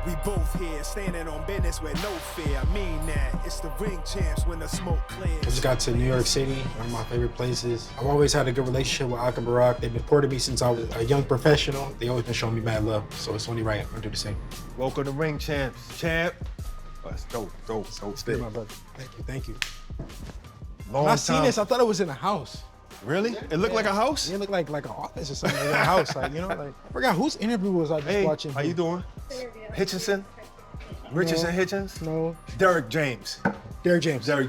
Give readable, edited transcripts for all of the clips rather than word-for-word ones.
We both here, standing on business with no fear. I mean that. It's the ring champs when the smoke clears. I just got to New York City, one of my favorite places. I've always had a good relationship with Ak Barak. They've been supporting me since I was a young professional. They always been showing me mad love, so it's only right I'm gonna do the same. Welcome to ring champs, champ. Oh, that's dope. Spit, my brother. Thank you. Long When I time. seen this, I thought it was in a house. Really? It looked like a house? It looked like an office or something, like in a house. Like, you know, like, I forgot whose interview was I just Hey, watching. how you doing? Hitchinson? Richardson Hitchens? No. Derek James. Derek James. Derek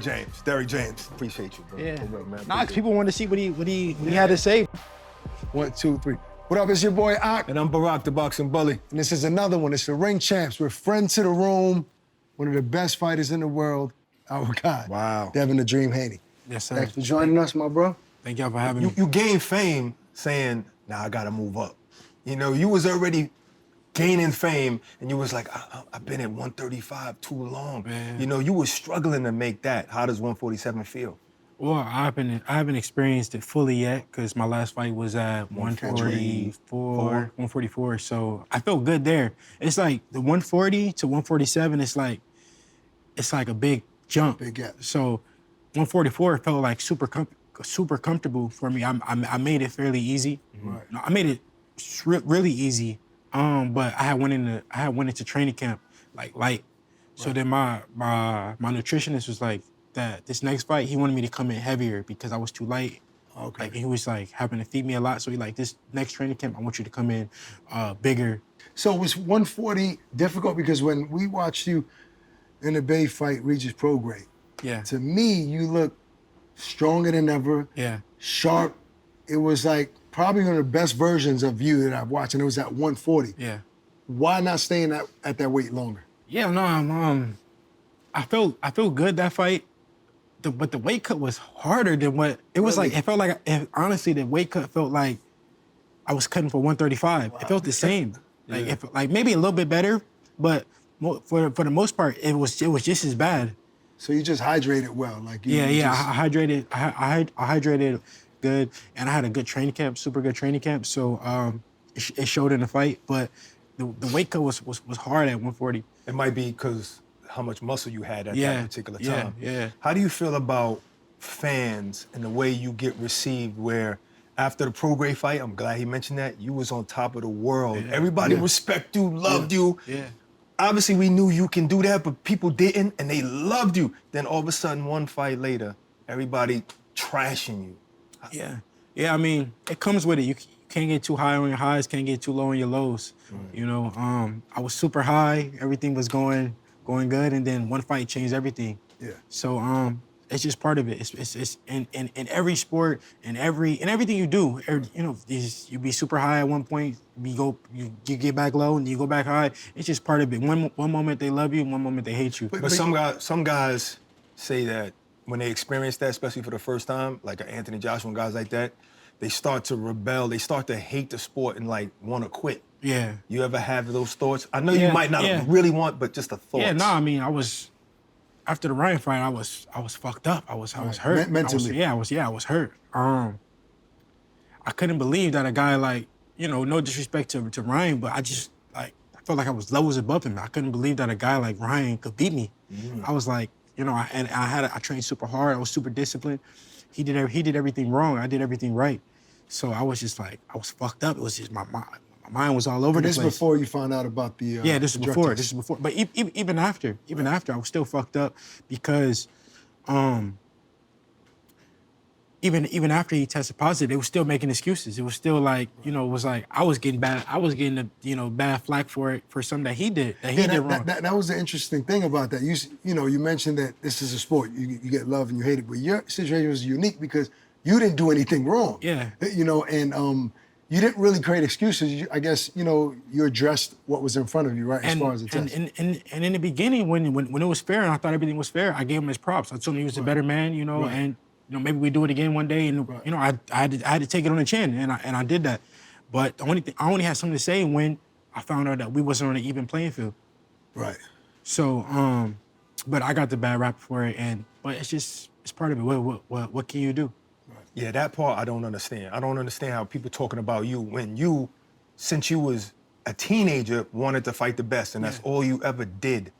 James. Appreciate you, bro. Yeah. For real, man. Nah, people wanted to see what he had to say. 1, 2, 3. What up, it's your boy Ak, And I'm Barak, the boxing bully. and this is another one. It's the Ring Champs. We're friends to the room, one of the best fighters in the world, our guy. Wow. Devin the Dream Haney. Yes, sir. Thanks for joining us, my bro. Thank y'all for having me. You gained fame saying, nah, I gotta move up. You know, you was already gaining fame, and you was like, I've been at 135 too long. Man. You know, you was struggling to make that. How does 147 feel? Well, I haven't experienced it fully yet because my last fight was at 144. So I felt good there. It's like the 140 to 147. It's like a big jump. Big gap. So 144 felt like super comfortable for me. I made it fairly easy. Right. No, I made it really easy. But I had went into training camp like light. So then my nutritionist was like, that this next fight, he wanted me to come in heavier because I was too light. Okay. Like he was like having to feed me a lot. So he like, this next training camp, I want you to come in bigger. So was 140 difficult? Because when we watched you in the Bay fight Regis Prograde, Yeah. to me, you look stronger than ever, Yeah. sharp. It was like probably one of the best versions of you that I've watched, and it was at 140. Yeah. Why not staying at that weight longer? Yeah, no, I felt good that fight. But the weight cut was harder than what it was Really? like. It felt like honestly, the weight cut felt like I was cutting for 135. It felt the same. Like maybe a little bit better, but for the most part, it was just as bad. So you just hydrated well, like you Yeah. just- I hydrated good, and I had a good training camp, super good training camp. So it showed in the fight, but the weight cut was hard at 140. It might be because how much muscle you had at Yeah, that particular yeah, time. yeah. How do you feel about fans and the way you get received where after the Prograde fight, I'm glad he mentioned that, you was on top of the world. Yeah. Everybody respect you, loved you. Yeah. Obviously, we knew you can do that, but people didn't, and they loved you. Then all of a sudden, one fight later, everybody trashing you. Yeah. I mean, it comes with it. You can't get too high on your highs, can't get too low on your lows. You know, I was super high. Everything was going good, and then one fight changed everything. Yeah. So it's just part of it. It's in every sport, in everything you do. You know, you be super high at one point, you get back low, and you go back high. It's just part of it. One moment they love you, one moment they hate you. But some guys say that when they experience that, especially for the first time, like Anthony Joshua and guys like that, they start to rebel. They start to hate the sport and like want to quit. Yeah. You ever have those thoughts? I know Yeah, you might not yeah. really want, but just the thoughts. Yeah, no, I mean, after the Ryan fight, I was fucked up. I was hurt. Mentally. I was hurt. I couldn't believe that a guy like, you know, no disrespect to Ryan, but I felt like I was levels above him. I couldn't believe that a guy like Ryan could beat me. I was like, you know, I trained super hard. I was super disciplined. He did everything wrong. I did everything right. So I was just like, I was fucked up. It was just my mind was all over the This place. before you found out about the Yeah, this is drug before. test. This is before. But even after, I was still fucked up because even after he tested positive, they were still making excuses. It was still like, you know, it was like I was getting bad flack for it for something that he did wrong. That was the interesting thing about that. You mentioned that this is a sport. You get love and you hate it, but your situation was unique because you didn't do anything wrong. Yeah. You know, and you didn't really create excuses. I guess, you know, you addressed what was in front of you, right, as far as the test. And in the beginning, when it was fair and I thought everything was fair, I gave him his props. I told him he was a better man, you know, and you know, maybe we do it again one day, and you know, I had to take it on the chin, and I did that. But I only had something to say when I found out that we wasn't on an even playing field. Right. So, but I got the bad rap for it, but it's part of it. What can you do? Yeah, that part I don't understand. I don't understand how people talking about you when you, since you was a teenager wanted to fight the best, and that's all you ever did.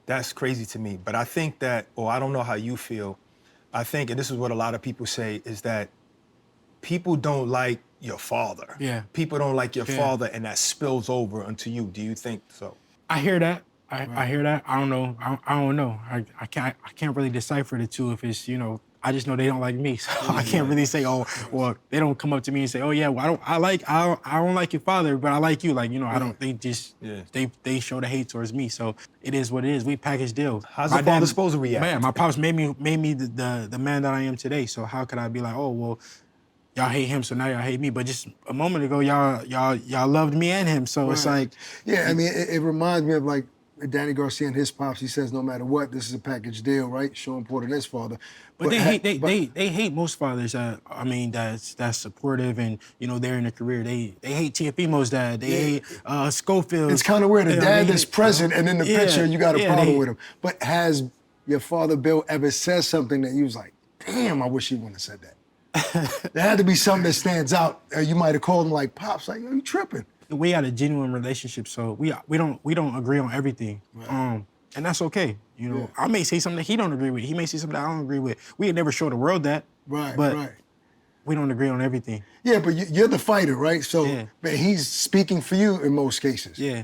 That's crazy to me. But I think that, or I don't know how you feel, I think, and this is what a lot of people say, is that people don't like your father. Yeah. People don't like your father, and that spills over onto you. Do you think so? I hear that. I hear that. I don't know. I don't know. I can't really decipher the two if it's, you know, I just know they don't like me. So I can't really say, oh, well, they don't come up to me and say, oh yeah, well, I don't like your father, but I like you. Like, you know, I don't think just they show the hate towards me. So it is what it is. We package deals. How's the father supposed to react? Man, my pops made me the man that I am today. So how could I be like, oh well, y'all hate him, so now y'all hate me? But just a moment ago, y'all loved me and him. So it's like, yeah, I mean, it reminds me of like Danny Garcia and his pops. He says, no matter what, this is a package deal, right? Showing Porter his father. But they hate most fathers that, I mean, that's supportive and, you know, they're in a career. They hate Teofimo's dad. They hate Schofield. It's kind of weird. The dad that's present and in the picture, you got a problem with him. But has your father, Bill, ever said something that you was like, damn, I wish he wouldn't have said that? There had to be something that stands out. You might have called him like, Pops, like, you tripping. We had a genuine relationship, so we don't agree on everything. Right. And that's okay. You know, I may say something that he don't agree with. He may say something that I don't agree with. We had never showed the world that. Right, but we don't agree on everything. Yeah, but you're the fighter, right? So but he's speaking for you in most cases. Yeah.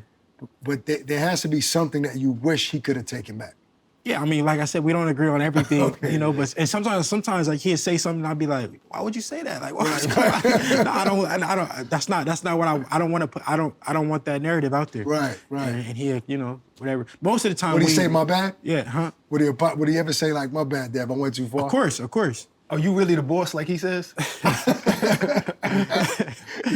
But there has to be something that you wish he could have taken back. Yeah, I mean, like I said, we don't agree on everything, you know. But and sometimes like he'd say something, I'd be like, "Why would you say that? Like, what's going on?" No, I don't. That's not what I don't want to put. I don't want that narrative out there. Right. And he, you know, whatever. Most of the time, would he say my bad? Yeah, huh? Would he ever say like, my bad, Dad, I went too far? Of course. Are you really the boss, like he says? He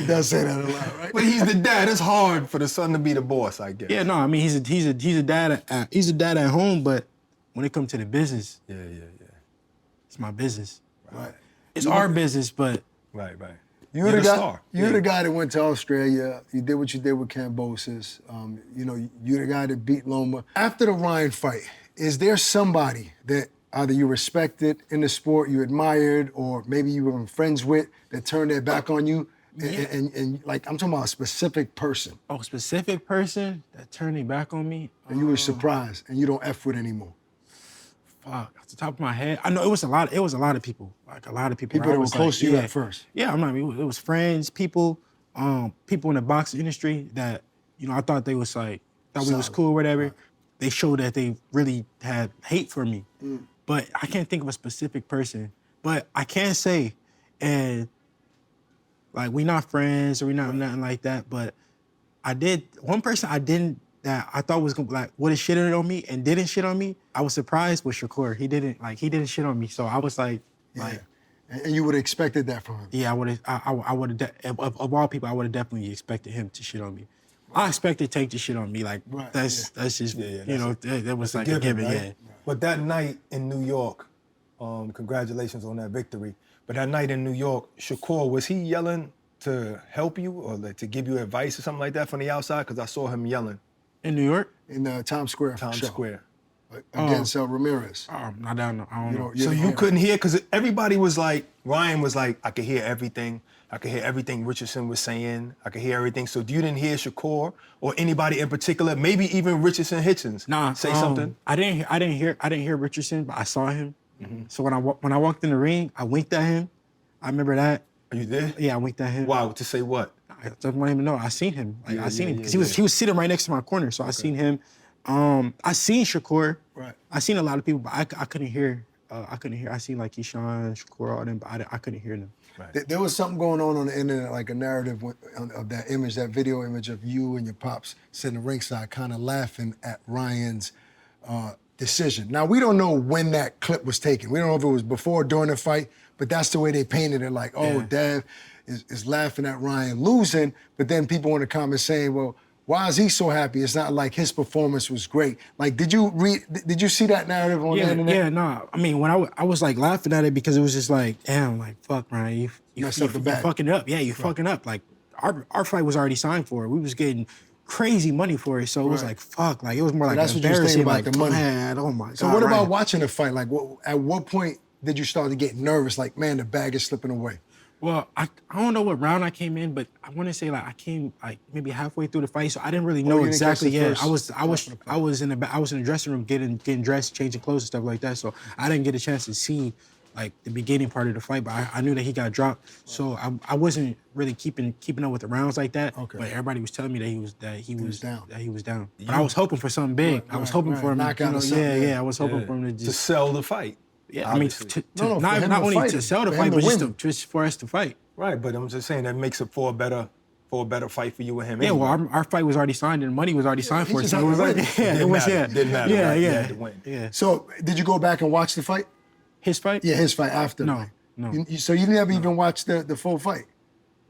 does say that a lot, right? But he's the dad. It's hard for the son to be the boss, I guess. Yeah, no, I mean he's a dad. He's a dad at home, but when it comes to the business, it's my business. Right. It's our business, but right. You're the guy that went to Australia. You did what you did with Cambosis. You know, you're the guy that beat Loma. After the Ryan fight, is there somebody that either you respected in the sport, you admired, or maybe you were friends with that turned their back on you? And like, I'm talking about a specific person. Oh, a specific person that turned their back on me? And you were surprised and you don't F with anymore. Fuck, off the top of my head, I know it was a lot of people. Like a lot of people. People that were close to you at first. Yeah, I mean, it was friends, people in the boxing industry that, you know, I thought they was like, thought we was cool or whatever. Right. They showed that they really had hate for me. But I can't think of a specific person. But I can say, and like, we not friends or we not nothing like that, but one person that I thought was gonna like would have shitted on me and didn't shit on me. I was surprised with Shakur. He didn't shit on me. So I was like, and you would have expected that from him. Yeah, I would have of all people, I would have definitely expected him to shit on me. I expected Tank to shit on me. Like that's just you know, that was like a given, right? Yeah. But that night in New York, congratulations on that victory. But that night in New York, Shakur, was he yelling to help you or like, to give you advice or something like that from the outside? Because I saw him yelling. In New York? In Times Square. Times Square. Against Ramirez. I don't know. So you couldn't hear? Because everybody was like, Ryan was like, I could hear everything. I could hear everything Richardson was saying. I could hear everything. So you didn't hear Shakur or anybody in particular, maybe even Richardson Hitchens say something? I didn't hear Richardson, but I saw him. So when I walked in the ring, I winked at him. I remember that. Are you there? Yeah, I winked at him. Wow, to say what? I don't even know. I seen him. Like I seen him because he was sitting right next to my corner. So I seen him. I seen Shakur. Right. I seen a lot of people, but I couldn't hear. I seen like Ishan, Shakur, all them, but I couldn't hear them. Right. There was something going on the internet, like a narrative of that image, that video image of you and your pops sitting ringside, kind of laughing at Ryan's decision. Now, we don't know when that clip was taken. We don't know if it was before or during the fight, but that's the way they painted it, like, oh, Dev is laughing at Ryan losing, but then people in the comments saying, well, why is he so happy? It's not like his performance was great. Like, did you see that narrative on the internet? Yeah, no. I mean, when I was like laughing at it because it was just like, damn, like, fuck, Ryan, you fucking up. Yeah, you fucking up. Like, our fight was already signed for it. We was getting crazy money for it, so it was like, fuck. Like, it was more like that's what you was thinking about, like, the money. Man, oh my God. So what about watching the fight? Like, at what point did you start to get nervous? Like, man, the bag is slipping away. Well, I don't know what round I came in, but I want to say like I came like maybe halfway through the fight, so I didn't really know you didn't catch exactly. the Yeah, first half of the fight. I was in the dressing room getting dressed, changing clothes and stuff like that. So I didn't get a chance to see like the beginning part of the fight, but I knew that he got dropped, so I wasn't really keeping up with the rounds like that. Okay. But everybody was telling me that he was down. But I was hoping for something big. I was hoping for him, knockout or something, yeah. I was hoping for him to To just sell the fight. yeah. I mean, obviously. No, for not him not to only fight to him, sell the for fight, him to but win. just for us to fight. Right, but I'm just saying that makes it for a better fight for you and him. Yeah, well, anyway. our fight was already signed and money was already signed he for it. just So had it was to like, win. yeah, it was, yeah. Didn't matter, Yeah, right? You yeah. had to win. Yeah. So did you go back and watch the fight? His fight? Yeah, his fight after. No, the fight. no. So you never even watched the full fight?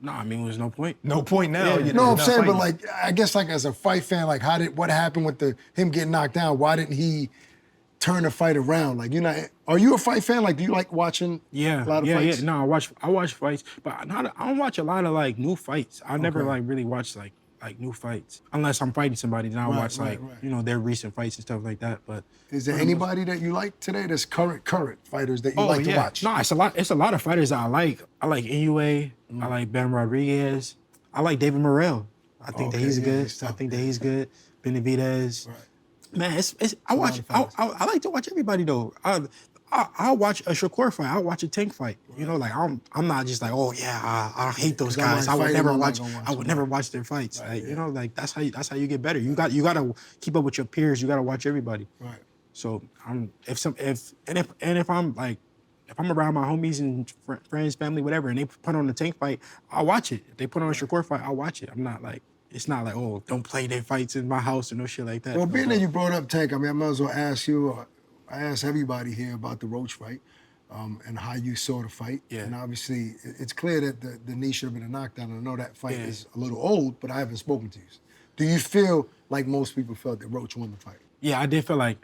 No, I mean, there was no point. No point now. Yeah. You're No, I'm not saying, but fighting. like, I guess like as a fight fan, like what happened with him getting knocked down? Why didn't he turn the fight around? Like, are you a fight fan? Like, do you like watching Yeah, a lot of yeah, fights? yeah. No, I watch fights, but I don't watch a lot of like new fights. I never Okay. like really watch like new fights unless I'm fighting somebody. Then I'll Right, watch right, like right. their recent fights and stuff like that. But Is there anybody that you like today that's current fighters that you oh like yeah, to watch? no, it's a lot. It's a lot of fighters that I like. I like Inoue. Mm. I like Ben Rodriguez. I like David Morrell. I think that Okay, he's yeah, good. he's tough, I think yeah. that he's good. Benavidez. Right. Man, I lot watch. of fighters. I like to watch everybody though. I'll watch a Shakur fight. I'll watch a Tank fight. You know, like I'm not just like, oh yeah, I hate those 'Cause I guys. might I would fight never him, I'm not watch. gonna watch I would them. never watch their fights. Right, Like yeah. you know, like that's how you get better. You gotta keep up with your peers. You gotta watch everybody. Right. So if I'm around my homies and friends, family, whatever, and they put on the Tank fight, I'll watch it. If they put on a Shakur fight, I'll watch it. I'm not like. It's not like, oh, don't play their fights in my house or no shit like that. Well, being that you brought up Tank, I mean, I might as well ask you, I asked everybody here about the Roach fight and how you saw the fight. Yeah. And obviously, it's clear that the knee should have been a knockdown. I know that fight Yeah. is a little old, but I haven't spoken to you. Do you feel like most people felt that Roach won the fight? Yeah, I did feel like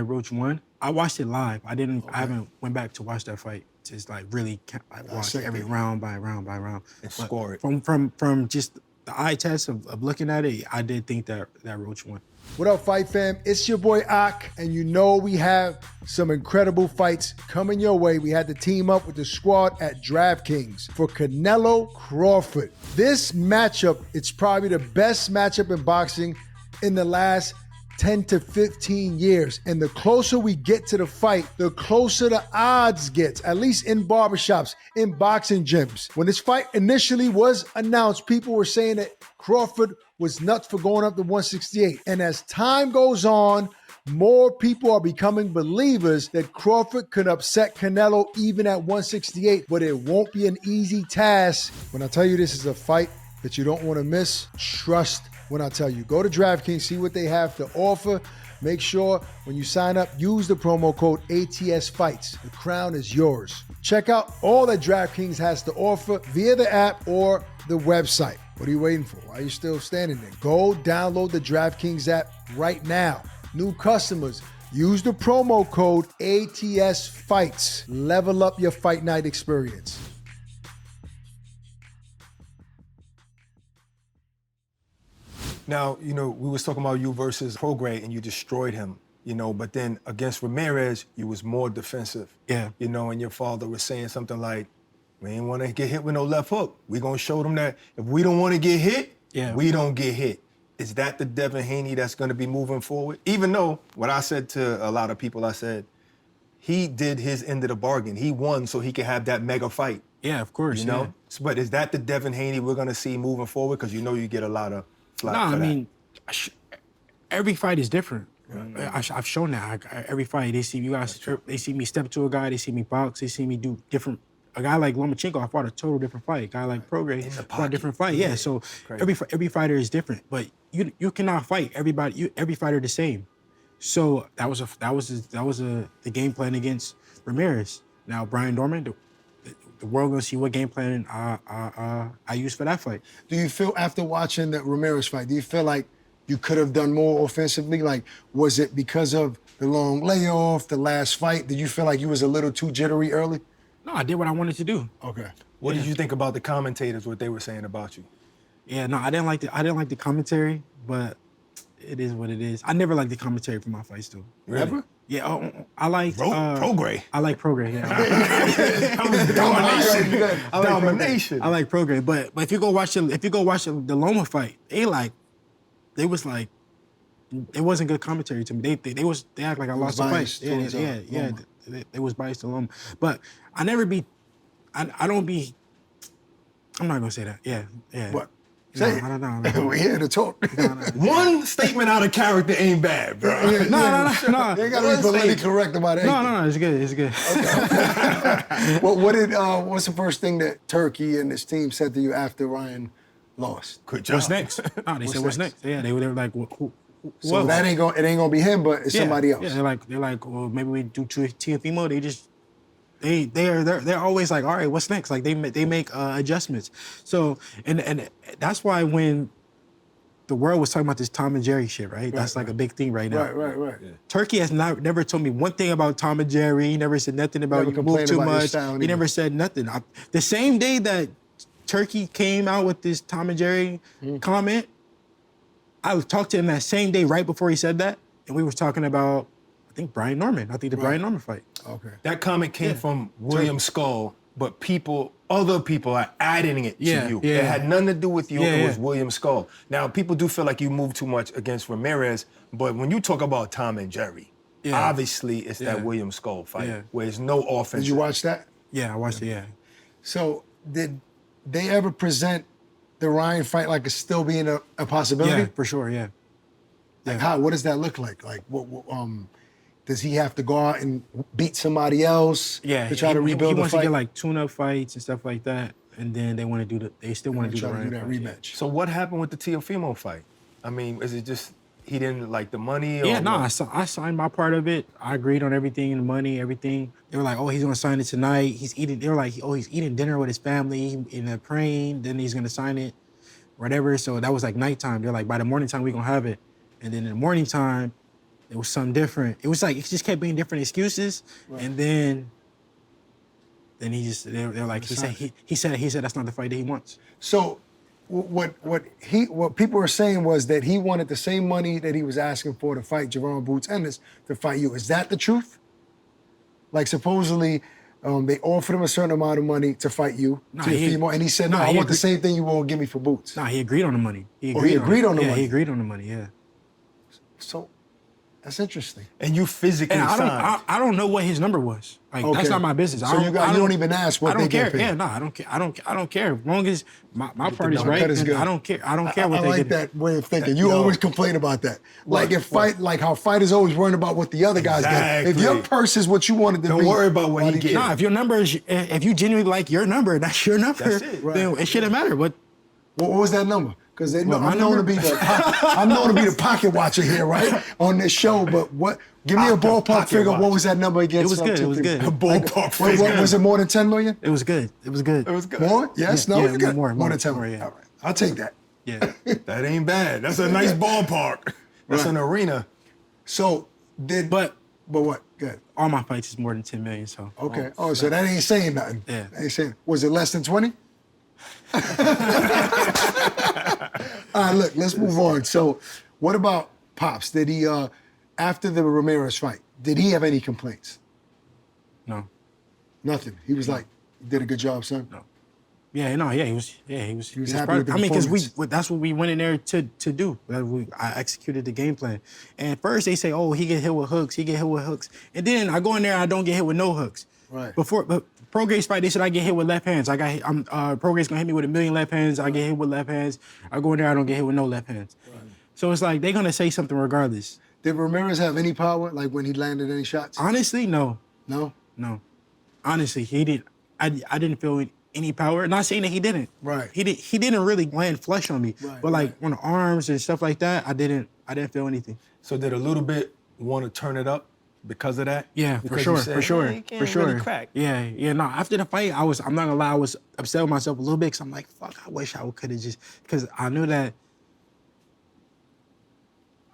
Roach won. I watched it live. I haven't went back to watch that fight. Just like really watch Dissect every it. round by round. And But score it. From just the eye test of looking at it, I did think that Roach won. What up, Fight Fam? It's your boy Ak, and you know we have some incredible fights coming your way. We had to team up with the squad at DraftKings for Canelo Crawford. This matchup, it's probably the best matchup in boxing in the last 10 to 15 years. And the closer we get to the fight, the closer the odds gets, at least in barbershops, in boxing gyms. When this fight initially was announced, people were saying that Crawford was nuts for going up to 168. And as time goes on, more people are becoming believers that Crawford could upset Canelo even at 168, but it won't be an easy task. When I tell you this is a fight that you don't want to miss, trust when I tell you. Go to DraftKings, see what they have to offer. Make sure when you sign up, use the promo code ATSFIGHTS. The crown is yours. Check out all that DraftKings has to offer via the app or the website. What are you waiting for? Why are you still standing there? Go download the DraftKings app right now. New customers, use the promo code ATSFIGHTS. Level up your fight night experience. Now, we was talking about you versus Prograis, and you destroyed him, but then against Ramirez, you was more defensive. Yeah. And your father was saying something like, we ain't want to get hit with no left hook. We going to show them that if we don't want to get hit, we don't get hit. Is that the Devin Haney that's going to be moving forward? Even though what I said to a lot of people, I said, he did his end of the bargain. He won so he could have that mega fight. Yeah, of course. You know? But is that the Devin Haney we're going to see moving forward? Because you get a lot of flack for I that. mean, every fight is different. I've shown that. Every fight, they see you guys. They see me step to a guy. They see me box. They see me do different. A guy like Lomachenko, I fought a total different fight. A guy like Prograis, fought a different fight. Yeah, so every fighter is different. But you cannot fight everybody. Every fighter the same. So that was the game plan against Ramirez. Now Brian Dorman, the world gonna see what game plan I used for that fight. Do you feel after watching the Ramirez fight, do you feel like you could have done more offensively? Like, was it because of the long layoff, the last fight? Did you feel like you was a little too jittery early? No, I did what I wanted to do. Okay. What did you think about the commentators, what they were saying about you? Yeah, no, I didn't like the commentary, but it is what it is. I never liked the commentary for my fights though. Really? Yeah, I like Prograde. I like Prograde. Yeah, Domination. I like Prograde. But if you go watch the Loma fight, it wasn't good commentary to me. They act like I lost the fight. biased towards, Loma. They was biased to Loma. But I never be. I don't be. I'm not gonna say that. Yeah. What? No, Say it. I don't know. We're here to talk. One statement out of character ain't bad, bro. No. You ain't gotta be politically correct about it. No, it's good. It's good. Well, what's the first thing that Turki and his team said to you after Ryan lost? Good job. What's next? No, they said what's next. Yeah, they were like, who So else? that ain't gonna be him, but it's somebody else. Yeah, they're like, well, maybe we do Teofimo. They're always like, all right, what's next? Like they make adjustments. So and that's why when the world was talking about this Tom and Jerry shit, right? That's like a big thing right now. Right. Yeah. Turki has never told me one thing about Tom and Jerry. He never said nothing about Never you move complained too about your much. style He either. never said nothing. The same day that Turki came out with this Tom and Jerry comment, I talked to him that same day right before he said that, and we were talking about, I think, Brian Norman. I think the Brian Norman fight. Okay. That comment came from William Skull, but other people are adding it to you. Yeah. It had nothing to do with you. Yeah, It was yeah. William Skull. Now, people do feel like you moved too much against Ramirez, but when you talk about Tom and Jerry, Yeah. obviously it's that Yeah. William Skull fight Yeah. where there's no offense. Did you watch that? Yeah, I watched it, yeah. So did they ever present the Ryan fight like it's still being a possibility? Yeah, for sure, yeah. Like how? What does that look like? Like what does he have to go out and beat somebody else Yeah, to try to rebuild he the wants fight? to get like tune-up fights and stuff like that, and then they still want to do try the to do Ryan that fight, rematch. So what happened with the Teofimo fight? I mean, is it just he didn't like the money? Or Yeah, no, what? I signed my part of it. I agreed on everything, the money, everything. They were like, oh, he's gonna sign it tonight. They were like, oh, he's eating dinner with his family and praying. Then he's gonna sign it, whatever. So that was like nighttime. They're like, by the morning time we gonna have it. And then in the morning time, it was something different. It was like it just kept being different excuses, and then they're like he said that's not the fight that he wants. So what people were saying was that he wanted the same money that he was asking for to fight Jerome Boots Ennis to fight you. Is that the truth? Like supposedly they offered him a certain amount of money to fight you, Teofimo, and he said, no, I want the same thing you won't give me for Boots. Nah, he agreed on the money. He agreed on the money. Yeah, he agreed on the money, yeah. So that's interesting. And you physically And signed. I don't know what his number was. Like that's not my business. So you don't even ask what I don't they care. get paid. Yeah, no, I don't care. I don't care. As long as my part is number right, cut is then good. I don't care. I don't care what I they like get. that way of thinking. You always complain about that. Like how fighters always worrying about what the other guys get. If your purse is what you wanted to Don't be, worry about what he gets. Nah, if your number is, if you genuinely like your number, that's your number. That's it. Then it shouldn't matter. But what was that number? Because I'm my known to number? be the pocket watcher here, right, on this show. But what? Give me a ballpark figure. What was that number against? It was good. It was good. A ballpark figure. What, was it more than 10 million? it was good. It was good. It was good. More? Yes. Yeah, No. yeah, Good. more than 10 more, million. yeah. All right. I'll take that. Yeah. That ain't bad. That's a nice ballpark. That's an arena. So But what? Good. all my fights is more than 10 million. So Okay. Oh, so that ain't saying nothing. Yeah. That ain't saying. Was it less than 20? All right, look, let's move on. So, what about Pops? Did he, after the Ramirez fight, did he have any complaints? no. Nothing. He was like, "You did a good job, son." No. Yeah, no, yeah, he was happy proud. with the I mean, because performance. that's what we went in there to do. I executed the game plan. And first they say, oh, he get hit with hooks, and then I go in there, I don't get hit with no hooks. Right. But Prograde's fight, they said I get hit with left hands. Prograde's gonna hit me with 1,000,000 left hands. I get hit with left hands. I go in there, I don't get hit with no left hands. Right. So it's like they're gonna say something regardless. Did Ramirez have any power, like when he landed any shots? Honestly, no. No. Honestly, he didn't. I didn't feel any power. Not saying that he didn't. Right. He didn't really land flesh on me. Right, but like on the arms and stuff like that, I didn't feel anything. So did a little bit want to turn it up because of that? Yeah, Because for you sure, said, for sure, "Hey, he can't for sure. really crack." Yeah. No, after the fight, I'm not gonna lie, I was upset with myself a little bit because I'm like, fuck, I wish I could have just, because I knew that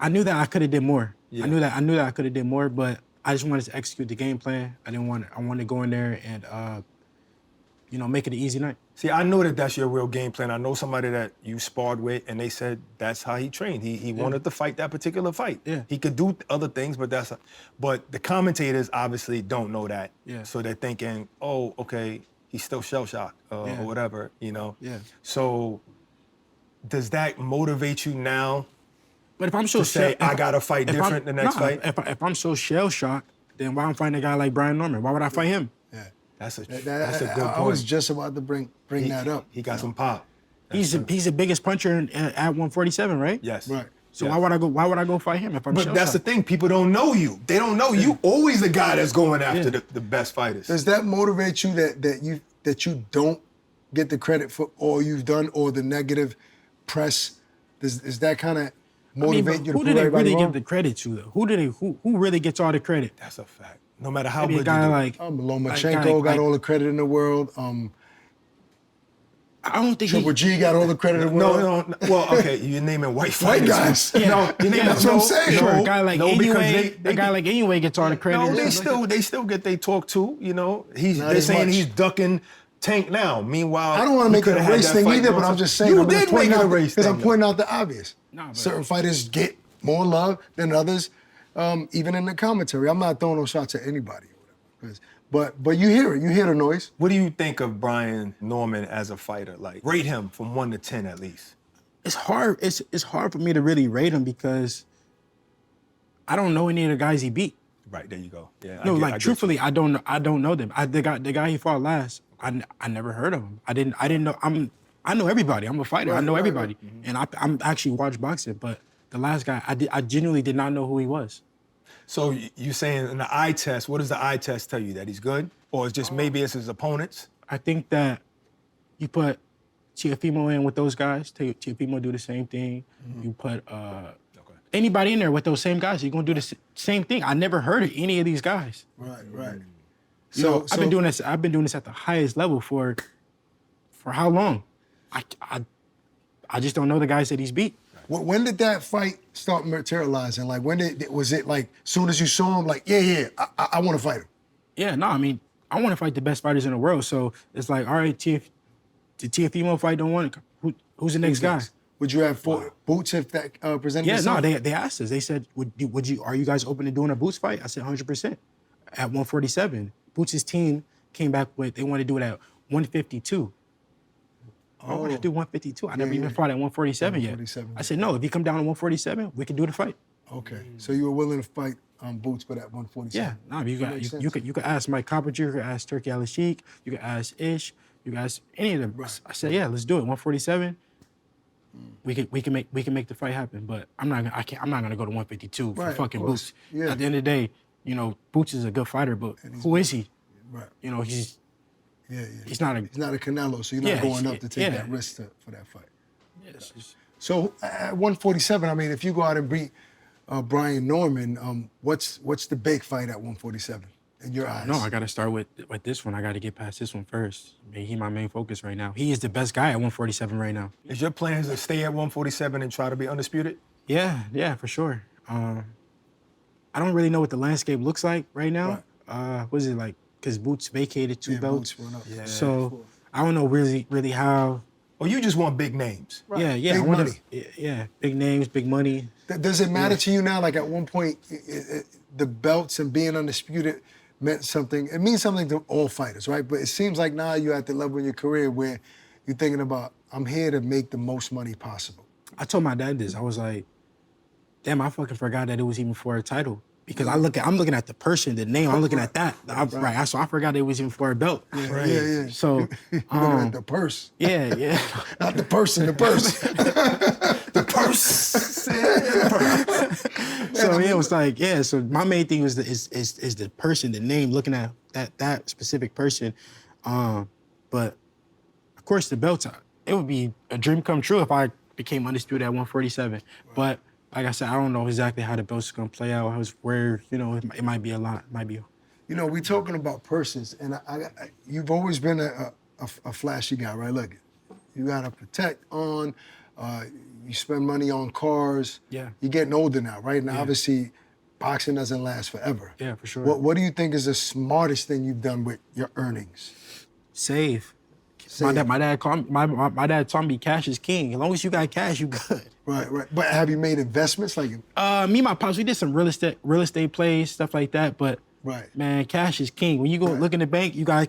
I could have did more. Yeah. I knew that I could have did more, but I just wanted to execute the game plan. I wanted to go in there and make it an easy night. See, I know that that's your real game plan. I know somebody that you sparred with, and they said that's how he trained. He wanted to fight that particular fight. Yeah. He could do other things, but but the commentators obviously don't know that. Yeah. So they're thinking, oh, okay, he's still shell-shocked or whatever, Yeah. So does that motivate you now But if I'm so to say, I got to fight different the next fight? If I'm so shell-shocked, then why I'm fighting a guy like Brian Norman? Why would I fight him? Yeah. That's a good I point. was just about to bring that up. He got some pop. He's the biggest puncher at 147, right? Yes. Right. So Yes. why would I go fight him if I'm But shell-shocked? that's the thing. People don't know you. They don't know you. Always the guy that's going after the best fighters. Does that motivate you that you don't get the credit for all you've done or the negative press? Is that kind of motivate you to who prove did they everybody really wrong? give the credit to though? Who really gets all the credit? That's a fact. No matter how Maybe good a guy you do. like Lomachenko got all the credit in the world. I don't think Triple G got all the credit in the world. No. Well, okay, you're naming white fighters. guys. No, you're naming That's what I'm saying. Sure, No, a guy like no, because Inoue, they a guy like Inoue gets all the credit. No, and stuff like they still get they talk too. They're as saying much. he's ducking Tank now. Meanwhile, I don't want to he make it coulda a had race that thing fight either, but going. I'm just saying. You I'm just did pointing make it a out race because thing. I'm pointing out the obvious. No, but- Certain fighters get more love than others, even in the commentary. I'm not throwing no shots at anybody, or whatever. But you hear it. You hear the noise. What do you think of Brian Norman as a fighter? Like, rate him from 1 to 10 at least. It's hard. It's hard for me to really rate him because I don't know any of the guys he beat. Right, there you go. Yeah. No, I get truthfully, you. I don't know them. The guy he fought last, I never heard of him. I didn't know. I know everybody. I'm a fighter. I know right, everybody, and I'm actually watch boxing. But the last guy, I genuinely did not know who he was. So you saying in the eye test, what does the eye test tell you? That he's good? Or it's just maybe it's his opponents? I think that you put Teofimo in with those guys. Teofimo do the same thing. You put anybody in there with those same guys, you're gonna do the same thing. I never heard of any of these guys. Right. So I've been doing this. I've been doing this at the highest level for how long? I just don't know the guys that he's beat. When did that fight start materializing? Like, was it like, soon as you saw him, like, I want to fight him? Yeah, no, I mean, I want to fight the best fighters in the world. So it's like, all right, the Teofimo fight don't want it. Who's the next guy? Would you have Boots if that presented Yeah, itself? no, they asked us. They said, are you guys open to doing a Boots fight? I said 100%. At 147, Boots' team came back with, they wanted to do it at 152. I wanted to do 152. I never even fought at 147 yet. 147. I said, no, if you come down to 147, we can do the fight. Okay. So you were willing to fight Boots, but at 147? Yeah, no, you could ask Mike Coppinger, you could ask Turki Al-Sheikh, you could ask Ish, you could ask any of them. Right. I said, yeah, let's do it. 147. We can make the fight happen, but I'm not gonna go to 152 for Right, of fucking course. Boots. Yeah. At the end of the day, Boots is a good fighter, but who is he? Right. He's Yeah. he's not a He's not a Canelo, so you're not Yeah, going up to take yeah. that risk for that fight. yes, he's- So at 147, I mean, if you go out and beat Brian Norman, what's the big fight at 147 in your eyes? No, I got to start with this one. I got to get past this one first. I mean, he's my main focus right now. He is the best guy at 147 right now. Is your plans to stay at 147 and try to be undisputed? Yeah, for sure. I don't really know what the landscape looks like right now. What is it like? Because Boots vacated two belts. Boots went up. Yeah. So I don't know really how. Or you just want big names? Yeah. Big I wanna- money. Yeah, big names, big money. Does it matter to you now? Like at one point, the belts and being undisputed meant something. It means something to all fighters, right? But it seems like now you're at the level in your career where you're thinking about, I'm here to make the most money possible. I told my dad this. I was like, damn, I fucking forgot that it was even for a title. Because I'm looking at the person, the name. I'm looking at that. Right. So I forgot it was even for a belt. Yeah. So You're looking at the purse. yeah. Not the person, the purse. The purse. So it was like, yeah. So my main thing was is the person, the name, looking at that specific person. But of course, the belts. It would be a dream come true if I became undisputed at 147. Right. But like I said, I don't know exactly how the belts are gonna play out. Where it might be a lot. It might be. We're talking about purses, and you've always been a flashy guy, right? Look, you got to protect on. You spend money on cars. Yeah. You're getting older now, right? Now, Yeah. obviously, boxing doesn't last forever. Yeah, for sure. What do you think is the smartest thing you've done with your earnings? Save. My dad taught me cash is king. As long as you got cash, you good. Right. But have you made investments like? Me and my pops, we did some real estate plays, stuff like that. But man, cash is king. When you go look in the bank, you got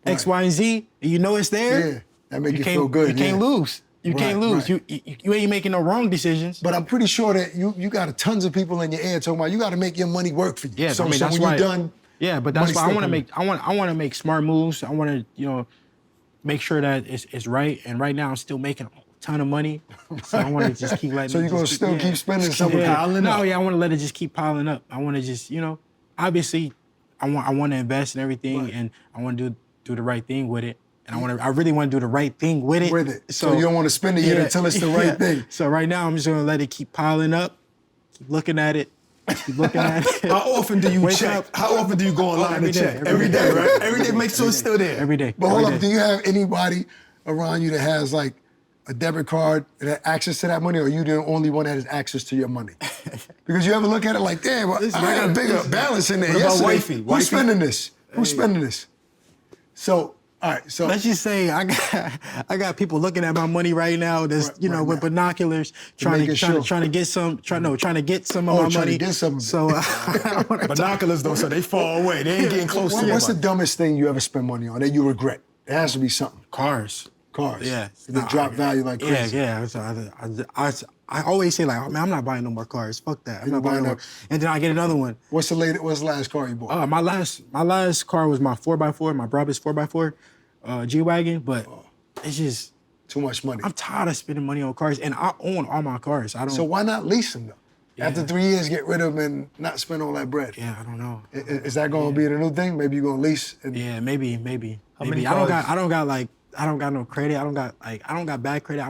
X, Y, and Z, and you know it's there. Yeah, that make you feel good. You can't lose. You can't lose. Right. You ain't making no wrong decisions. But I'm pretty sure that you got tons of people in your ear talking about you got to make your money work for you. Yeah, so, I mean, so that's when why. you're done. Yeah, but that's why I want to make. I want to make smart moves. I want to make sure that it's right. And right now I'm still making a ton of money, so I want to just keep letting. So you're gonna still keep spending some piling up? No, yeah, I want to let it just keep piling up. I want to just obviously, I want to invest in everything, and I want to do the right thing with it. And I really want to do the right thing with it. So you don't want to spend it yet until it's the right thing. So right now, I'm just going to let it keep piling up, keep looking at it, keep looking at it. How often do you check? How often do you go online and check? Every day, right? Every day, make sure it's still there. Every day. But hold up, do you have anybody around you that has like a debit card that has access to that money, or are you the only one that has access to your money? Because you ever look at it like, damn, I got a bigger balance in there. What about yesterday. wifey? Who's spending this? Who's spending this? So, all right, so let's just say I got people looking at my money right now. That's with binoculars trying to get some of my money. To get some. So binoculars though, so they far away. They ain't getting close to you. What's the dumbest thing you ever spent money on that you regret? It has to be something. Cars. Yeah. They drop value like crazy. Yeah. So I always say like, oh, man, I'm not buying no more cars. Fuck that. I'm not buying no more. And then I get another one. What's the last car you bought? My last car was my 4x4, my Brabus 4x4 G-Wagon, but it's just too much money. I'm tired of spending money on cars, and I own all my cars. So why not lease them though? Yeah. After 3 years, get rid of them and not spend all that bread. Yeah, I don't know. Is that going to be the new thing? Maybe you're going to lease? Yeah, maybe. How many cars? I don't got no credit. I don't got bad credit. I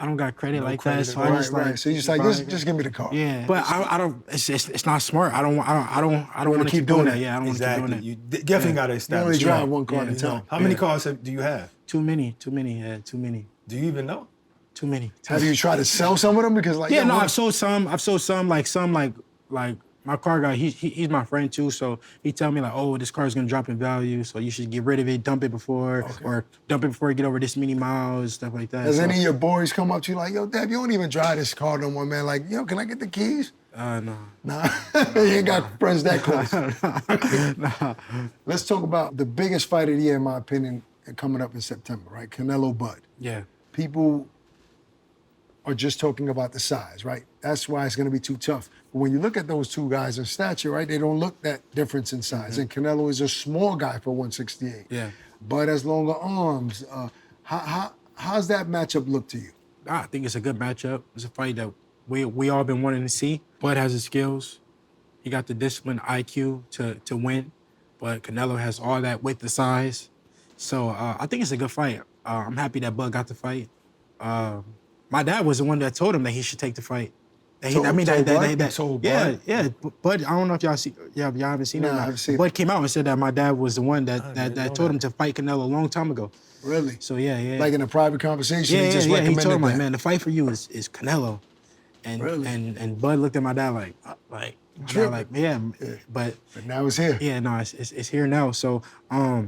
don't got credit like that. So I just like. So you just like just give me the car. Yeah, but I don't. It's not smart. I don't want to keep doing that. Yeah, I don't want to keep doing that. You definitely got to establish. You only drive one car at a time. How many cars do you have? Too many. Yeah, too many. Do you even know? Too many. Have you tried to sell some of them? Because like I've sold some. Like my car guy, he's my friend too, so he tell me like, oh, this car is gonna drop in value, so you should get rid of it, dump it before, or dump it before you get over this many miles, stuff like that. Has any of your boys come up to you like, yo, Dad, you don't even drive this car no more, man? Like, yo, can I get the keys? No. Nah, you ain't got friends that close. Nah. Let's talk about the biggest fight of the year, in my opinion, coming up in September, right? Canelo Bud. Yeah. People are just talking about the size, right? That's why it's going to be too tough. But when you look at those two guys in stature, right, they don't look that difference in size. And Canelo is a small guy for 168. Yeah. Bud has longer arms. How's that matchup look to you? I think it's a good matchup. It's a fight that we all been wanting to see. Bud has the skills. He got the discipline, IQ to win. But Canelo has all that with the size. So I think it's a good fight. I'm happy that Bud got the fight. My dad was the one that told him that he should take the fight. Told Bud? Yeah. Bud, I don't know if y'all haven't seen it. I haven't seen it. Bud came out and said that my dad was the one that told him to fight Canelo a long time ago. Really? So yeah. Like in a private conversation, he just He recommended told him that. like, man, the fight for you is Canelo. And Really? and Bud looked at my dad like yeah, but now it's here. Yeah, no, it's here now. So I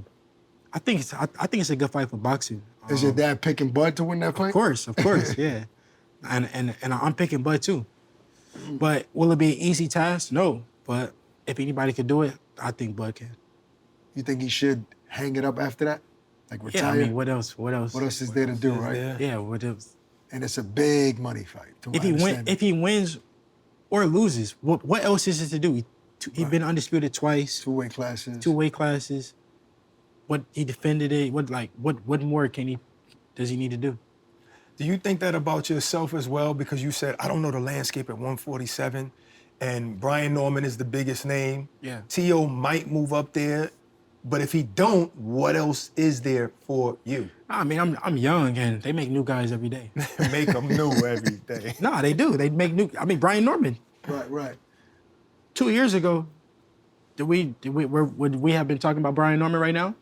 think it's a good fight for boxing. Is your dad picking Bud to win that fight? Of course, yeah. And I'm picking Bud too. But will it be an easy task? No. But if anybody could do it, I think Bud can. You think he should hang it up after that? Like retire? Yeah, I mean, what else? What else is there to do, right? Yeah, what else? And it's a big money fight. If he wins or loses, what else is it to do? He's been undisputed twice. Two weight classes. What he defended it. What more does he need to do? Do you think that about yourself as well? Because you said, I don't know the landscape at 147, and Brian Norman is the biggest name. Yeah. Teo might move up there, but if he don't, what else is there for you? I mean, I'm young, and they make new guys every day. Make them new every day. No, they do. They make new. I mean, Brian Norman. Right. 2 years ago, would we have been talking about Brian Norman right now?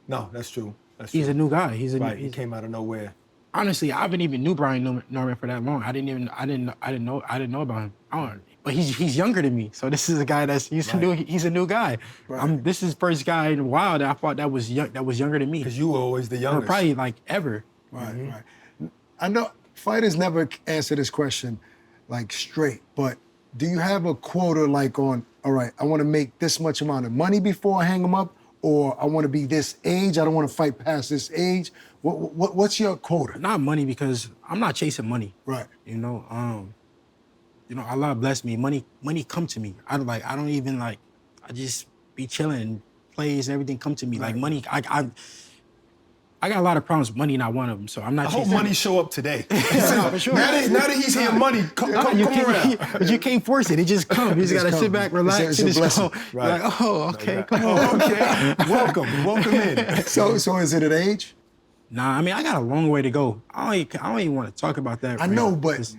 No, that's true. He's a new guy. He came out of nowhere. Honestly, I haven't even knew Brian Norman for that long. I didn't know about him. but he's younger than me. So this is a guy he's a new guy. Right. This is the first guy in a while that I thought that was younger than me. Because you were always the Or youngest. probably like ever. Right. I know fighters never answer this question like straight, but do you have a quota like on, all right, I want to make this much amount of money before I hang them up, or I want to be this age, I don't want to fight past this age? What's your quota? Not money, because I'm not chasing money. Right. You know, Allah bless me. Money come to me. I don't even I just be chilling, plays, everything come to me. Like money, I got a lot of problems with money, not one of them. So I'm not. I hope chasing money show up today. No, for sure. Now that he's here, money come around. But you can't force it. It just comes. You just gotta sit back, relax, It's and a just go. blessing. Right. Like, oh, okay, come on. Oh, okay. Welcome in. So is it an age? Nah, I mean, I got a long way to go. I don't even want to talk about that. I right know, now. but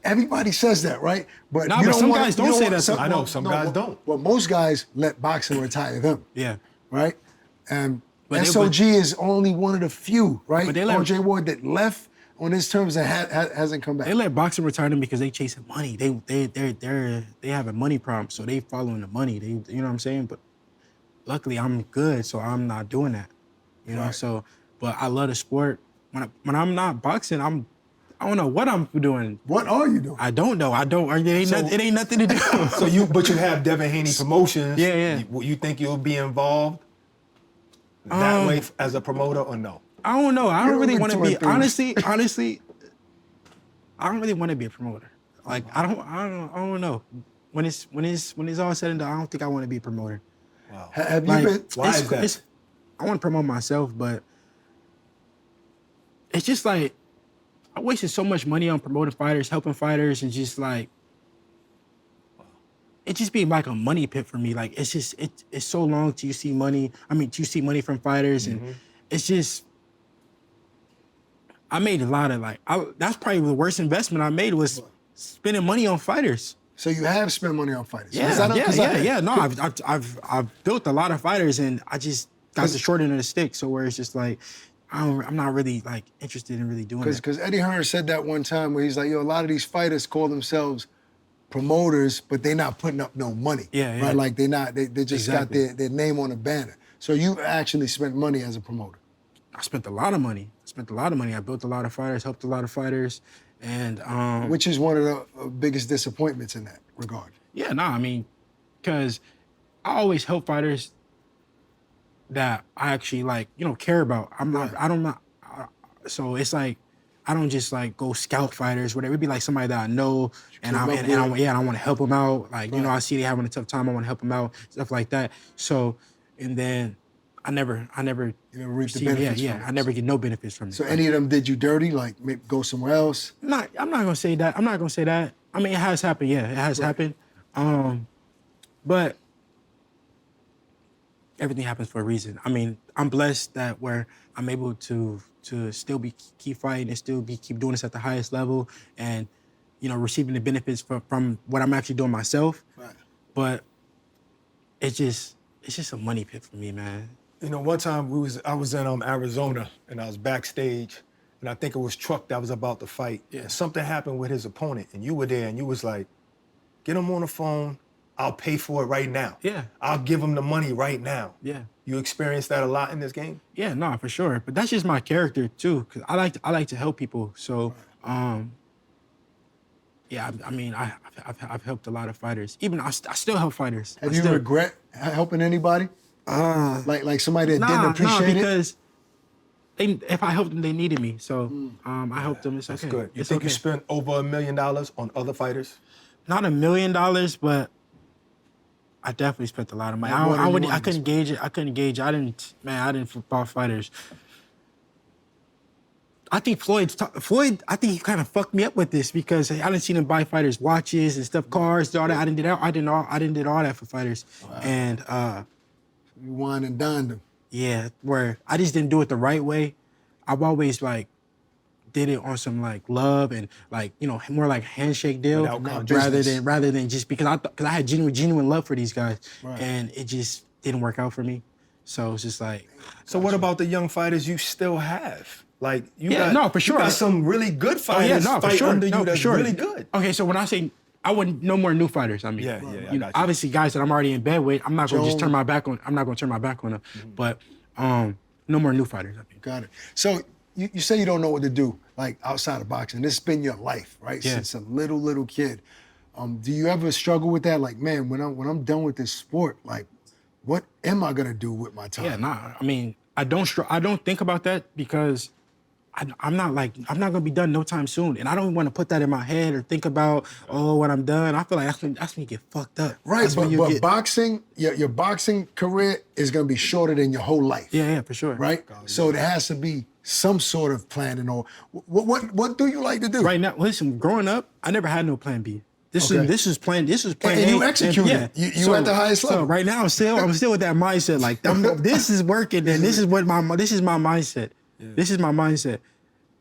everybody says that, right? But Nah, you but don't some wanna- guys you don't say want- that. I know, some guys don't. Well, most guys let boxing retire them, Yeah. right? And But they- SOG is only one of the few, right? But they let- RJ Ward that left on his terms and hasn't come back. They let boxing retire them because they chasing money. They have a money problem, so they following the money. You know what I'm saying? But luckily, I'm good, so I'm not doing that. You know, Right. so but I love the sport. When I'm not boxing, I don't know what I'm doing. What are you doing? I don't know. It ain't nothing to do. But you have Devin Haney Promotions. Yeah. You think you'll be involved that way as a promoter or no? I don't know. I You're don't really looking want to toward be things. honestly. I don't really want to be a promoter. Like I don't know. When it's all said and done, I don't think I want to be a promoter. Have you Like, been? Why is that? I want to promote myself, but it's just like I wasted so much money on promoting fighters, helping fighters, and just like it just being like a money pit for me. Like it's just it's so long till you see money. I mean, till you see money from fighters, and it's just I made a lot of that's probably the worst investment I made was spending money on fighters. So you have spent money on fighters? Yeah. No, I've built a lot of fighters, and I just got the short end of the stick. So where it's just like I'm not really like interested in really doing it. Because Eddie Hearn said that one time where he's like, yo, a lot of these fighters call themselves promoters, but they're not putting up no money. Yeah. Right? Like they just Exactly. got their name on a banner. So you actually spent money as a promoter. I spent a lot of money. I built a lot of fighters, helped a lot of fighters, and Which is one of the biggest disappointments in that regard. yeah, no, I mean, because I always help fighters that I actually care about. So it's like I don't just like go scout fighters, whatever. It'd be like somebody that I know, and I want to help them out. Like you know, I see they having a tough time. I want to help them out, stuff like that. So, and then I never You never reap the receive- benefits Yeah, from it. I never get no benefits from it. So any of them did you dirty, like maybe go somewhere else? I'm not gonna say that. I mean, it has happened. Yeah, it has happened. But everything happens for a reason. I mean, I'm blessed that where I'm able to still keep fighting and still keep doing this at the highest level, and receiving the benefits from what I'm actually doing myself. Right. But it's just a money pit for me, man. You know, one time I was in Arizona and I was backstage, and I think it was Truck that was about to fight. Yeah. And something happened with his opponent, and you were there, and you was like, "Get him on the phone. I'll pay for it right now. Yeah. I'll give him the money right now." Yeah. You experienced that a lot in this game? Yeah, no, for sure. But that's just my character too, because I like to help people. So, yeah, I mean, I've helped a lot of fighters. Even I still help fighters. Have you regret helping anybody? Like somebody that didn't appreciate it? Because if I helped them, they needed me. So I helped them. It's That's okay. good. You It's think okay. you spent over $1 million on other fighters? Not $1 million, but I definitely spent a lot of money. More than you wanted I to couldn't gauge it. I didn't buy fighters. I think Floyd, I think he kind of fucked me up with this because I didn't see him buy fighters watches and stuff, cars, all that. I didn't did all that for fighters. Wow. And You wine and dined them. yeah, where I just didn't do it the right way. I've always did it on some love and more like handshake deal Without rather than just because I had genuine love for these guys, Right. and it just didn't work out for me. So it's just like, So what about the young fighters you still have? Yeah, no, for sure. You got some really good fighters fight under you that's really good. Okay, so when I say I wouldn't, no more new fighters. I mean, Yeah, I you know, got you. obviously guys that I'm already in bed with, I'm not gonna just Jones. turn my back on. I'm not gonna turn my back on them. But no more new fighters. I mean, Got it. So you say you don't know what to do, like outside of boxing. This has been your life, right? Yeah. Since a little kid. Do you ever struggle with that? Like, man, when I'm done with this sport, like, what am I gonna do with my time? yeah, nah. I mean, I don't think about that because I'm not gonna be done no time soon, and I don't want to put that in my head or think about when I'm done. I feel like that's when you get fucked up. Right, That's when but boxing, your boxing career is gonna be shorter than your whole life. Yeah, for sure. Right? So there has to be some sort of planning or what do you like to do? Right now, listen, growing up, I never had no plan B. This is plan And A. you executed. Yeah. You at the highest level. So right now, I'm still with that mindset. Like this is working, and this is my mindset. This is my mindset.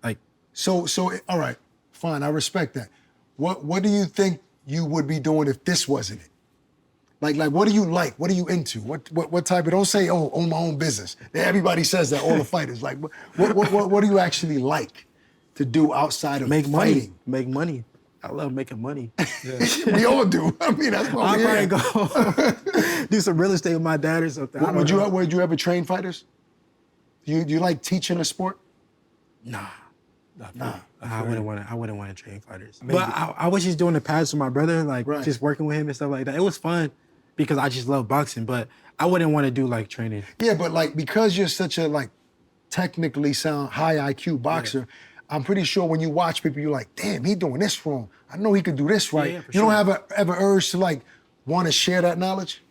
Like So all right, fine, I respect that. What do you think you would be doing if this wasn't it? Like what do you like? What are you into? What type of, don't say, oh, own my own business. Everybody says that, all the fighters. Like what do you actually like to do outside of make fighting? money, make money. I love making money. We all do. I mean, that's what I'll we're probably go do some real estate with my dad or something. Would you ever train fighters? Do you like teaching a sport? Nah. Nah. I wouldn't want to train fighters. But I was just doing the pads with my brother, like Right. just working with him and stuff like that. It was fun because I just love boxing, but I wouldn't want to do like training. Yeah, but like because you're such a like technically sound high IQ boxer, I'm pretty sure when you watch people, you're like, damn, he doing this wrong. I know he could do this right. Yeah, for you don't sure. have ever urge to like want to share that knowledge?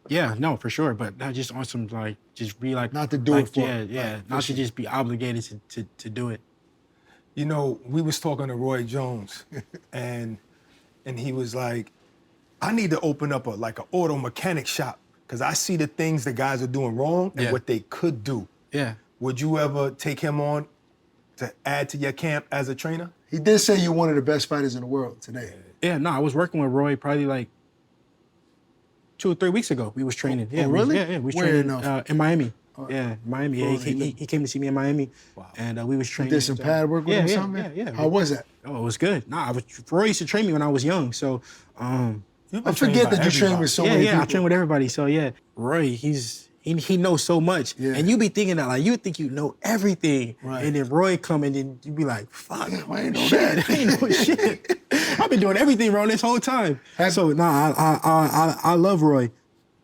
Yeah, no, for sure. But not just on some like just be like Not to do like, it for- yeah, right, not to just be obligated to do it. You know, we was talking to Roy Jones, and he was like, I need to open up an auto mechanic shop because I see the things the guys are doing wrong and Yeah. what they could do. Yeah. Would you ever take him on to add to your camp as a trainer? He did say you're one of the best fighters in the world today. Yeah, no, I was working with Roy probably like 2 or 3 weeks ago. We was training. Yeah, really? We was Where training in Miami. Yeah, Miami. Yeah, he came to see me in Miami, and we was training. Did some pad work with him or something? Yeah. How was that? Oh, it was good. Nah, Roy used to train me when I was young, so I forget that you train with so many people. I train with everybody. So yeah, Roy, he knows so much, Yeah. and you be thinking that like you think you know everything, Right. and then Roy come and then you be like, fuck, I ain't know shit, that. I ain't know shit. I've been doing everything wrong this whole time. So I love Roy.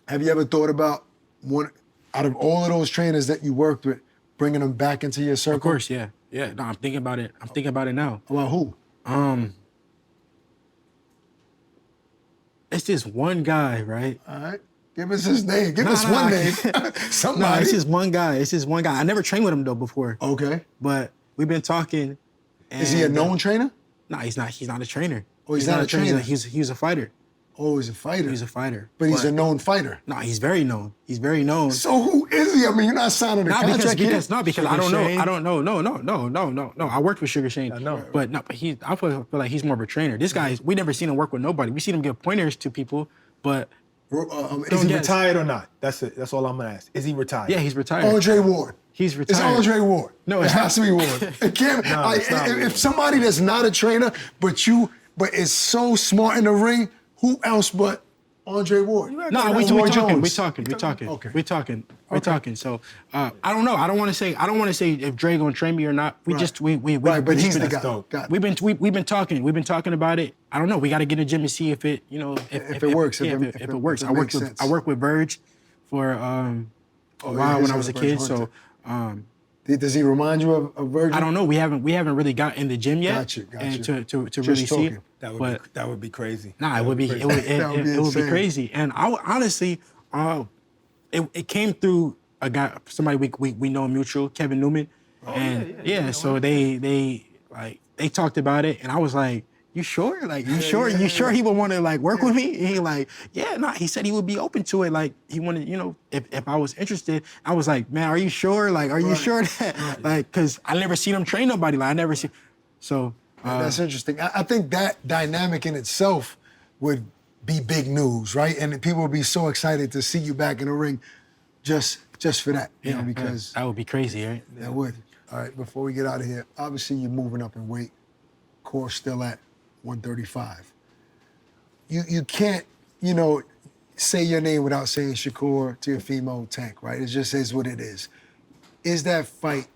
Have you ever thought about one out of all of those trainers that you worked with, bringing them back into your circle? Of course, yeah. No, I'm thinking about it. I'm thinking about it now. About who? It's just one guy, right? All right. Give us his name. Give Nah, us nah, one I name. can't. Somebody. No, it's just one guy. It's just one guy. I never trained with him though before, Okay. but we've been talking. Is he a and, known trainer? No, he's not. He's not a trainer. Oh, he's not a trainer. He's a fighter. Oh, he's a fighter. He's a fighter. But he's a known fighter. No, he's very known. He's very known. So who is he? I mean, you're not signing a Not contract because yet. because I don't know. I don't know. No. I worked with Sugar Shane. I know. But I feel like he's more of a trainer. This guy, we never seen him work with nobody. We seen him give pointers to people, but Is he Yes. retired or not? That's it. That's all I'm gonna ask. Is he retired? yeah, he's retired. Andre Ward. He's It's retired. Andre Ward. No, it it's has to be Ward. It can't. it's not if Ward. somebody that's not a trainer, but is so smart in the ring, who else but Andre Ward? No, we Roy talking. Jones. Okay. We're talking. So I don't know. I don't want to say if Dre gonna train me or not. We Right. just we Right, but he's the That's guy. dope. Got it. We've been talking about it. I don't know. We got to get in the gym and see if it if it works, Yeah, if if it it works. makes sense. I worked with Verge for a while he's when I was a on kid. Verge So Hunter. Does he remind you of Virgil? I don't know. We haven't really got in the gym yet. Gotcha. And to Just really see talking. it. That would be crazy. Nah, it would be That would be it would be insane. crazy. And I would, honestly, it came through a guy, somebody we know mutual, Kevin Newman, and so they talked about it, and I was like, you sure? Like, you sure he would want to like work with me? And he like, yeah, nah. He said he would be open to it. Like, he wanted, if I was interested. I was like, man, are you sure? Like, are you sure that? Like, cause I never seen him train nobody. Like, I never see. So That's interesting. I think that dynamic in itself would be big news, right? And people would be so excited to see you back in the ring just for that, you know, because that would be crazy, right? that would. All right, before we get out of here, obviously you're moving up in weight. Core still at 135. you can't, say your name without saying Shakur, Teofimo, Tank, right? It just is what it is. Is that fight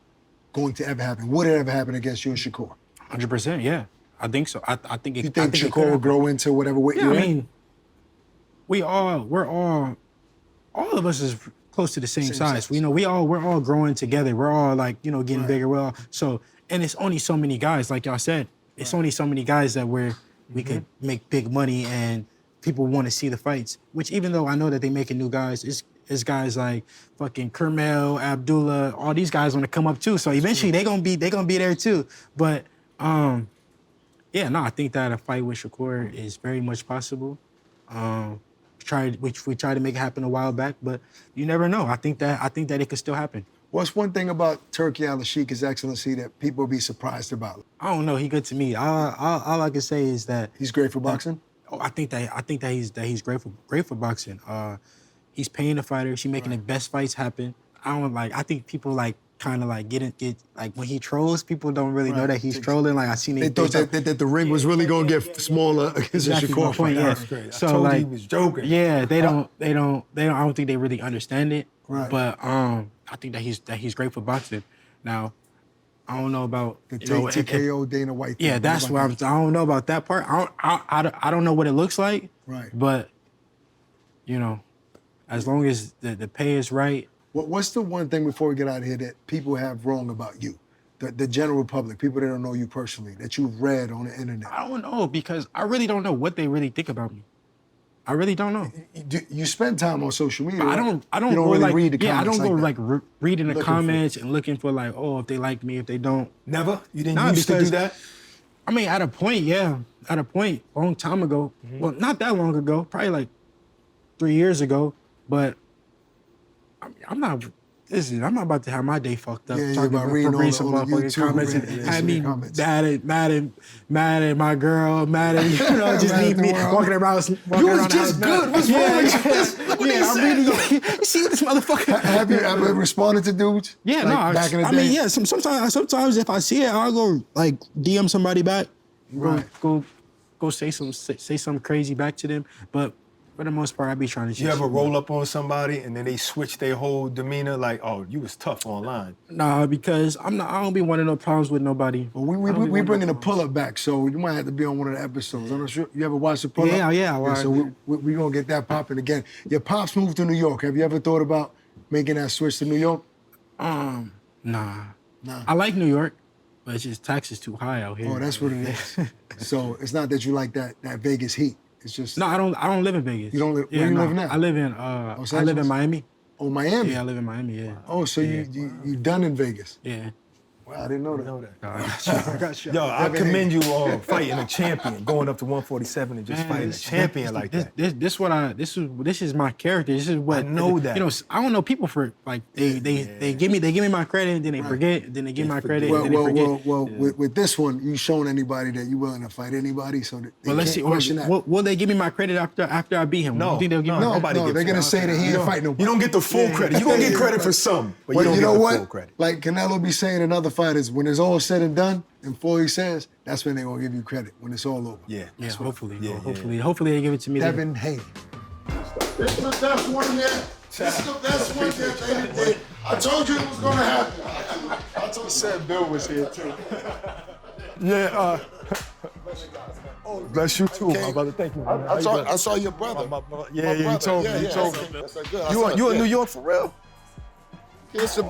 going to ever happen? Would it ever happen against you and Shakur? 100%, yeah. I think so. I think it. You think I think Shakur will grow into whatever weight Yeah, you're I in? mean, all of us is close to the same size. size. We're all growing together. We're all like, getting bigger. Well, and it's only so many guys, like y'all said. It's only so many guys that we could make big money and people want to see the fights. Which even though I know that they making new guys, it's guys like fucking Kermel, Abdullah, all these guys want to come up too. So eventually they gonna be there too. But I think that a fight with Shakur is very much possible. We tried to make it happen a while back, but you never know. I think that it could still happen. What's one thing about Turki Al-Sheikh, His Excellency, that people will be surprised about? I don't know. He good to me. All I can say is that He's great for boxing? I think that he's great for boxing. He's paying the fighters. He's making the best fights happen. I think people kind of get when he trolls, people don't really know that he's trolling. Like I seen They thought that the ring was really going to get smaller against Exactly Shakur my point, fight. yeah. That's great. So I told like, you he was joking. Yeah, they don't. I don't think they really understand it. Right. But I think that he's great for boxing. Now, I don't know about The TKO Dana White thing. Yeah, that's what I don't know about that part. I don't know what it looks like. Right. But as long as the pay is right. What's the one thing before we get out of here that people have wrong about you? The general public, people that don't know you personally, that you've read on the internet. I don't know because I really don't know what they really think about me. I really don't know. You spend time on social media. But I right? don't You don't go really like, read the yeah, I comments don't go like that. reading the Looking for comments and looking for if they like me, if they don't. Never? You didn't Nah, used to do because- that? I mean, at a point, yeah. At a point, a long time ago. Well, not that long ago, probably like 3 years ago. But I'm not about to have my day fucked up. Yeah, talking about reading all the some YouTube motherfucking comments and and had me comments. mad at my girl, mad at just Mad me, at the me world. walking around. You Walking was around just the house good. mad. What's wrong with you? Look what he I'm said. really, you see this motherfucker? Have you ever responded to dudes? Yeah, Like, back in the I day? mean, yeah. Sometimes if I see it, I'll go DM somebody back, Right. go say something crazy back to them. But for the most part, I be trying to. You ever roll up on somebody and then they switch their whole demeanor? Like, oh, you was tough online. Nah, because I don't be wanting no problems with nobody. Well, we bringing the pull-up back, so you might have to be on one of the episodes. I'm not sure. You ever watched the pull-up? Yeah, I watched So we gonna get that popping again. Your pops moved to New York. Have you ever thought about making that switch to New York? Nah. I like New York, but it's just taxes too high out here. Oh, that's what it is. So it's not that you like that Vegas heat. It's just No, I don't live in Vegas. You don't live- where you live now? I live in Los I live in Angeles? Miami. Oh, Miami. Yeah, I live in Miami. Yeah. Oh, so you done in Vegas? Yeah. Wow, I didn't know that. Know that. I got you. Yo, I commend you on fighting a champion, going up to 147 and just fighting a champion like that. This is my character. This is what I know that. I don't know people for they give me my credit and then they forget, and then they give me my credit and then they forget. Well, with this one, you showing anybody that you willing to fight anybody, so that they But let's can't see. question that. Will they give me my credit after I beat him? No, You think they'll give me no, my nobody No, gets they're gonna it. say that he ain't fight nobody. You don't get the full credit. You're going to get credit for some, but you don't you get know the what? full credit. Like Canelo be saying in other fighters, when it's all said and done, and Floyd says, that's when they gonna give you credit, when it's all over. Yeah. Yeah, hopefully. yeah, Hopefully they give it to me. Devin Haney. This is the best one yet. This is the best one yet, baby. I told you it was gonna happen. I told you. Said Bill was here too. Yeah. Bless you too, my brother. Thank you. Man. I saw your brother. Yeah, you told me. You told me. That's good. You in New York for real? It's the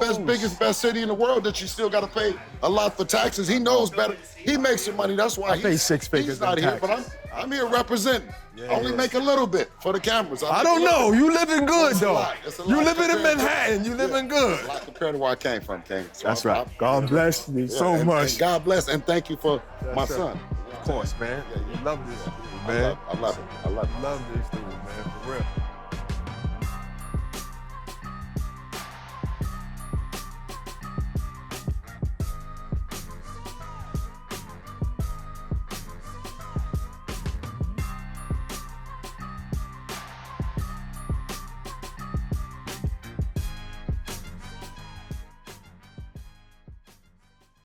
best city in the world that you still got to pay a lot for taxes. He knows better. He makes some money. That's why I pay 6 figures he's not in here. taxes. But I'm here representing. I only make a little bit for the cameras. I don't know. You living good It's a though. lot. It's a You lot living in compared to- Manhattan. You living good. A lot compared to where I came from, King. So That's right. God bless me so and much. God bless and thank you for my sir. son. Of course, man. You love this dude, man. I love it. I love it. Love this dude, man. For real.